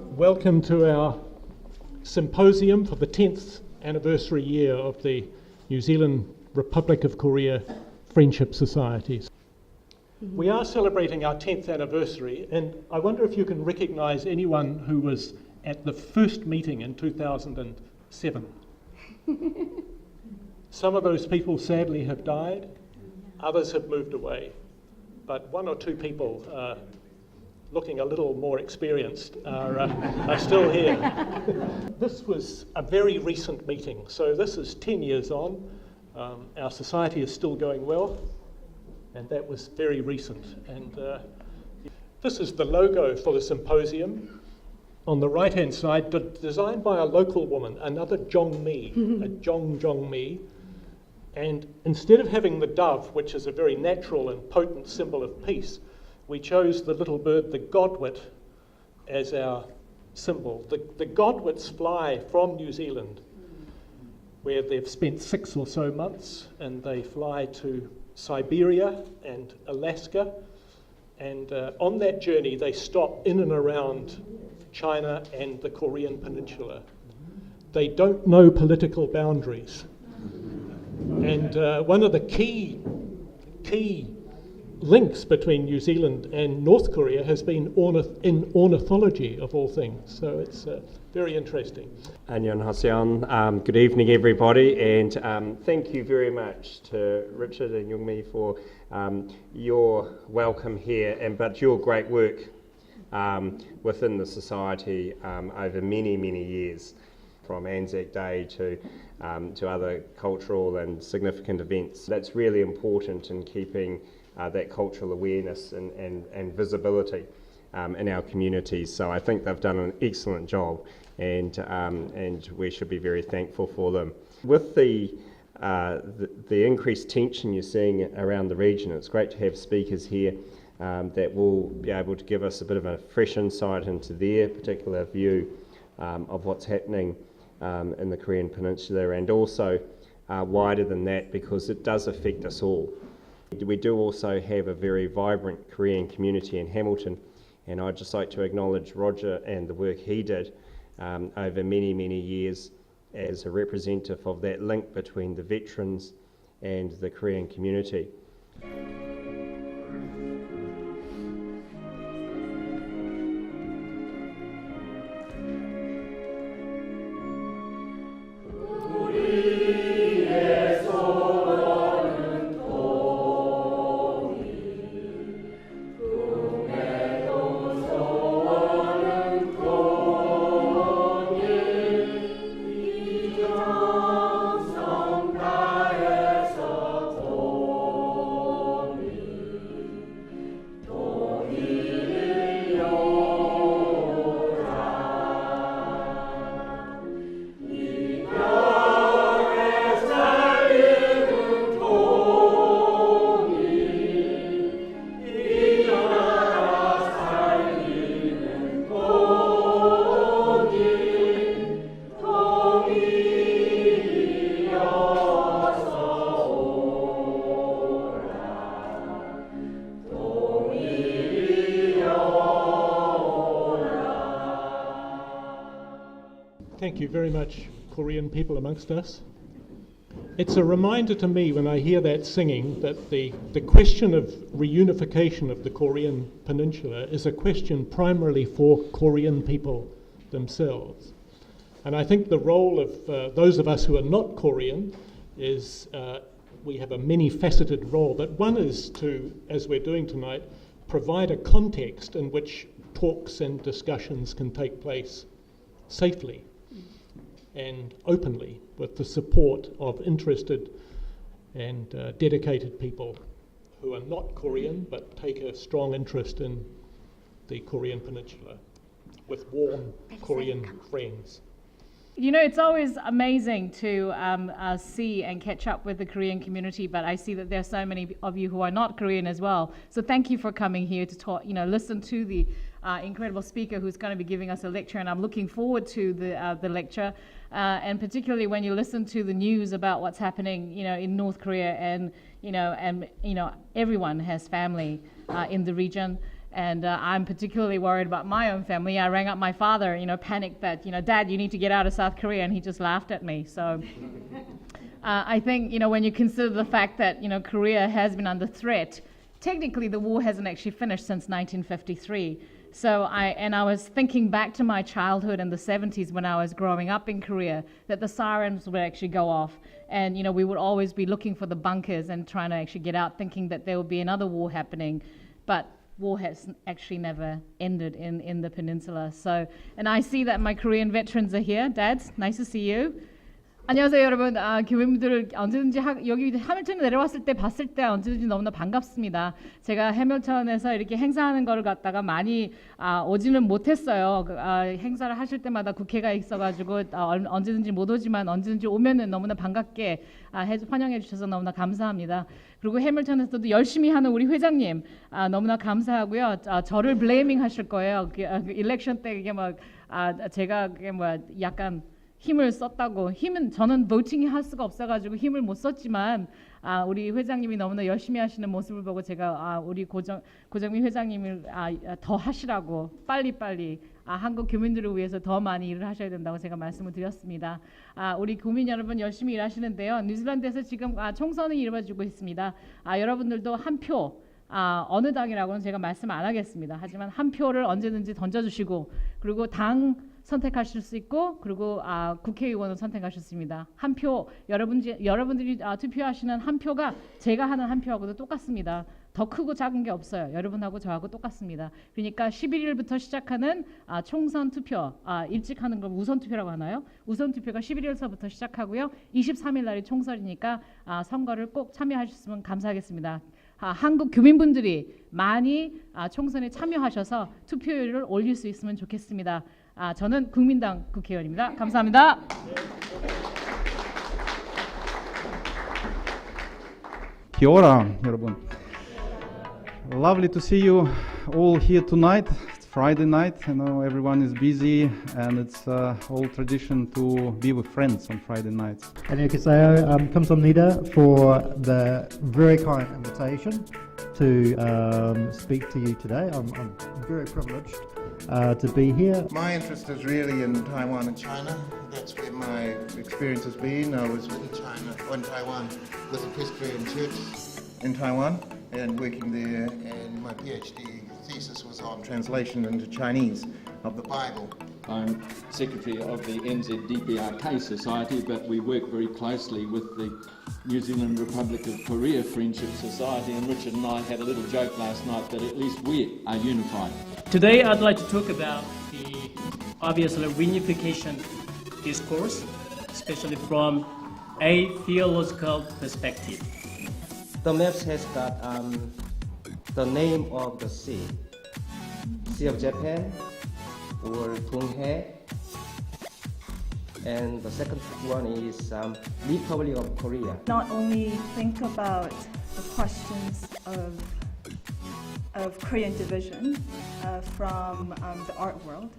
Welcome to our Symposium for the 10th anniversary year of the New Zealand Republic of Korea Friendship Societies. We are celebrating our 10th anniversary, and I wonder if you can recognise anyone who was at the first meeting in 2007. Some of those people sadly have died, others have moved away, but one or two people looking a little more experienced are still here. This was a very recent meeting, so this is 10 years on. Our society is still going well, and that was very recent. And this is the logo for the symposium. On the right-hand side, designed by a local woman, another Jong-mi, a Jong-mi. And instead of having the dove, which is a very natural and potent symbol of peace, we chose the little bird, the godwit, as our symbol. The godwits fly from New Zealand, where they've spent 6 or so months, and they fly to Siberia and Alaska. And on that journey, they stop in and around China and the Korean Peninsula. They don't know political boundaries. And one of the key links between New Zealand and North Korea has been in ornithology, of all things. So it's very interesting. Annyeonghaseyo. Good evening, everybody, and thank you very much to Richard and Youngmi for your welcome here, but your great work within the society over many, many years, from Anzac Day to other cultural and significant events. That's really important in keeping that cultural awareness and visibility in our communities. So I think they've done an excellent job, and we should be very thankful for them. With the increased tension you're seeing around the region, it's great to have speakers here that will be able to give us a bit of a fresh insight into their particular view of what's happening in the Korean Peninsula, and also wider than that, because it does affect us all. We do also have a very vibrant Korean community in Hamilton, and I'd just like to acknowledge Roger and the work he did over many, many years as a representative of that link between the veterans and the Korean community. Thank you very much, Korean people amongst us. It's a reminder to me when I hear that singing that the question of reunification of the Korean Peninsula is a question primarily for Korean people themselves. And I think the role of those of us who are not Korean is we have a many-faceted role, but one is to, as we're doing tonight, provide a context in which talks and discussions can take place safely and openly, with the support of interested and dedicated people who are not Korean but take a strong interest in the Korean Peninsula, with warm Korean friends. You know, it's always amazing to see and catch up with the Korean community, but I see that there are so many of you who are not Korean as well. So thank you for coming here to talk, listen to the incredible speaker who's going to be giving us a lecture, and I'm looking forward to the lecture. And particularly when you listen to the news about what's happening, in North Korea, and everyone has family in the region, And I'm particularly worried about my own family. I rang up my father, panicked that, Dad, you need to get out of South Korea, and he just laughed at me. So I think, when you consider the fact that, Korea has been under threat, technically the war hasn't actually finished since 1953. So I was thinking back to my childhood in the 70s when I was growing up in Korea, that the sirens would actually go off. And, we would always be looking for the bunkers and trying to actually get out, thinking that there would be another war happening. But war has actually never ended in the peninsula. So, and I see that my Korean veterans are here. Dads, nice to see you. 안녕하세요 여러분. 교민분들 언제든지 여기 해밀턴에 내려왔을 때 봤을 때 언제든지 너무나 반갑습니다. 제가 해밀턴에서 이렇게 행사하는 거를 갖다가 많이 오지는 못했어요. 행사를 하실 때마다 국회가 있어가지고 언제든지 못 오지만 언제든지 오면은 너무나 반갑게 환영해 주셔서 너무나 감사합니다. 그리고 해밀턴에서도 열심히 하는 우리 회장님 너무나 감사하고요. 저를 블레이밍 하실 거예요. 일렉션 때 이게 제가 약간 힘을 썼다고. 저는 보팅이 할 수가 없어가지고 힘을 못 썼지만 우리 회장님이 너무나 열심히 하시는 모습을 보고 제가 우리 고정민 회장님을 더 하시라고 빨리빨리 한국 교민들을 위해서 더 많이 일을 하셔야 된다고 제가 말씀을 드렸습니다. 우리 교민 여러분 열심히 일하시는데요. 뉴질랜드에서 지금 총선이 이루어지고 있습니다. 여러분들도 한 표 어느 당이라고는 제가 말씀 안 하겠습니다. 하지만 한 표를 언제든지 던져주시고 그리고 당 선택하실 수 있고 그리고 국회의원을 선택하실 수 있습니다. 한 표 여러분들이 투표하시는 한 표가 제가 하는 한 표하고도 똑같습니다. 더 크고 작은 게 없어요. 여러분하고 저하고 똑같습니다. 그러니까 11일부터 시작하는 총선 투표 일찍 하는 걸 우선 투표라고 하나요? 우선 투표가 11일서부터 시작하고요. 23일 날이 총선이니까 선거를 꼭 참여하셨으면 감사하겠습니다. 한국 교민분들이 많이 총선에 참여하셔서 투표율을 올릴 수 있으면 좋겠습니다. 저는 국민당 국회의원입니다. 감사합니다. Kia ora, 여러분. Lovely to see you all here tonight. It's Friday night. I know everyone is busy, and it's old tradition to be with friends on Friday nights. 안녕하세요. 감사합니다 for the very kind invitation to speak to you today. I'm very privileged to be here. My interest is really in Taiwan and China. That's where my experience has been. I was in Taiwan with a Presbyterian church in Taiwan and working there, and my PhD thesis was on translation into Chinese of the Bible. I'm secretary of the NZROK Society, but we work very closely with the New Zealand Republic of Korea Friendship Society, and Richard and I had a little joke last night that at least we are unified. Today I'd like to talk about the obviously reunification discourse, especially from a theological perspective. The maps has got the name of the sea of Japan or Donghae, and the second one is Republic of Korea. Not only think about the questions of Korean division from the art world.